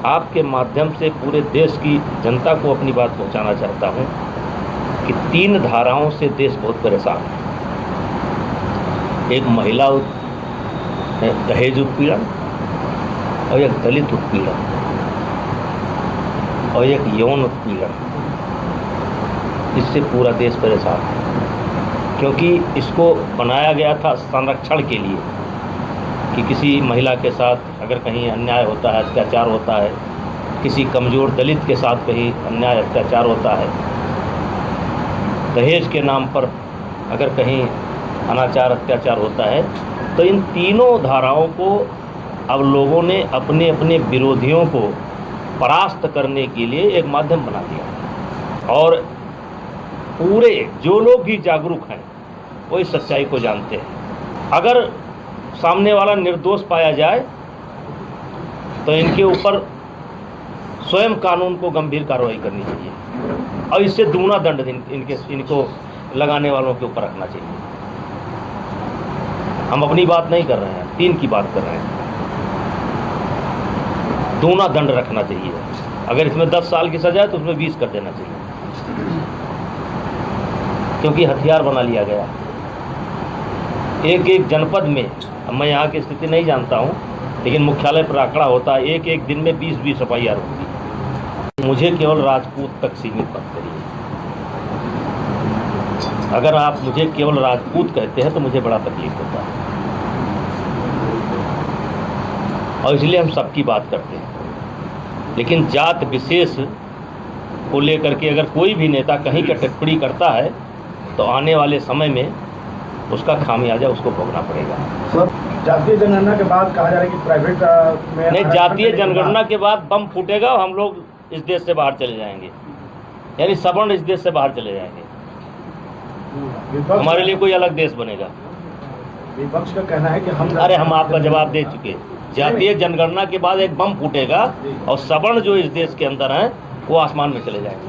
आपके माध्यम से पूरे देश की जनता को अपनी बात पहुंचाना चाहता हूं कि 3 धाराओं से देश बहुत परेशान है। एक महिला दहेज उत्पीड़न, और एक दलित उत्पीड़न, और एक यौन उत्पीड़न। इससे पूरा देश परेशान है, क्योंकि इसको बनाया गया था संरक्षण के लिए कि किसी महिला के साथ अगर कहीं अन्याय होता है, अत्याचार होता है, किसी कमज़ोर दलित के साथ कहीं अन्याय अत्याचार होता है, दहेज के नाम पर अगर कहीं अनाचार अत्याचार होता है, तो इन तीनों धाराओं को अब लोगों ने अपने अपने विरोधियों को परास्त करने के लिए एक माध्यम बना दिया। और पूरे जो लोग भी जागरूक हैं वो इस सच्चाई को जानते हैं। अगर सामने वाला निर्दोष पाया जाए तो इनके ऊपर स्वयं कानून को गंभीर कार्रवाई करनी चाहिए और इससे दूना दंड इनको लगाने वालों के ऊपर रखना चाहिए। हम अपनी बात नहीं कर रहे हैं, 3 की बात कर रहे हैं। दूना दंड रखना चाहिए। अगर इसमें 10 साल की सजा है तो उसमें 20 कर देना चाहिए, क्योंकि हथियार बना लिया गया। एक जनपद में, मैं यहाँ की स्थिति नहीं जानता हूँ, लेकिन मुख्यालय पर आंकड़ा होता है एक दिन में 20-20 FIR होगी। मुझे केवल राजपूत तक सीमित मत करिए। अगर आप मुझे केवल राजपूत कहते हैं तो मुझे बड़ा तकलीफ होता है, और इसलिए हम सबकी बात करते हैं। लेकिन जात विशेष को लेकर के अगर कोई भी नेता कहीं का टिप्पणी करता है तो आने वाले समय में उसका खामियाजा उसको भोगना पड़ेगा। सर, जातीय जनगणना के बाद कहा जा रहा है कि प्राइवेट में नहीं, जातीय जनगणना के बाद बम फूटेगा और हम लोग इस देश से बाहर चले जाएंगे, यानी सवर्ण इस देश से बाहर चले जाएंगे। हमारे लिए कोई अलग देश बनेगा। विपक्ष का कहना है कि हम आपका जवाब दे चुके। जातीय जनगणना के बाद एक बम फूटेगा और सवर्ण जो इस देश के अंदर हैं वो आसमान में चले जाएंगे।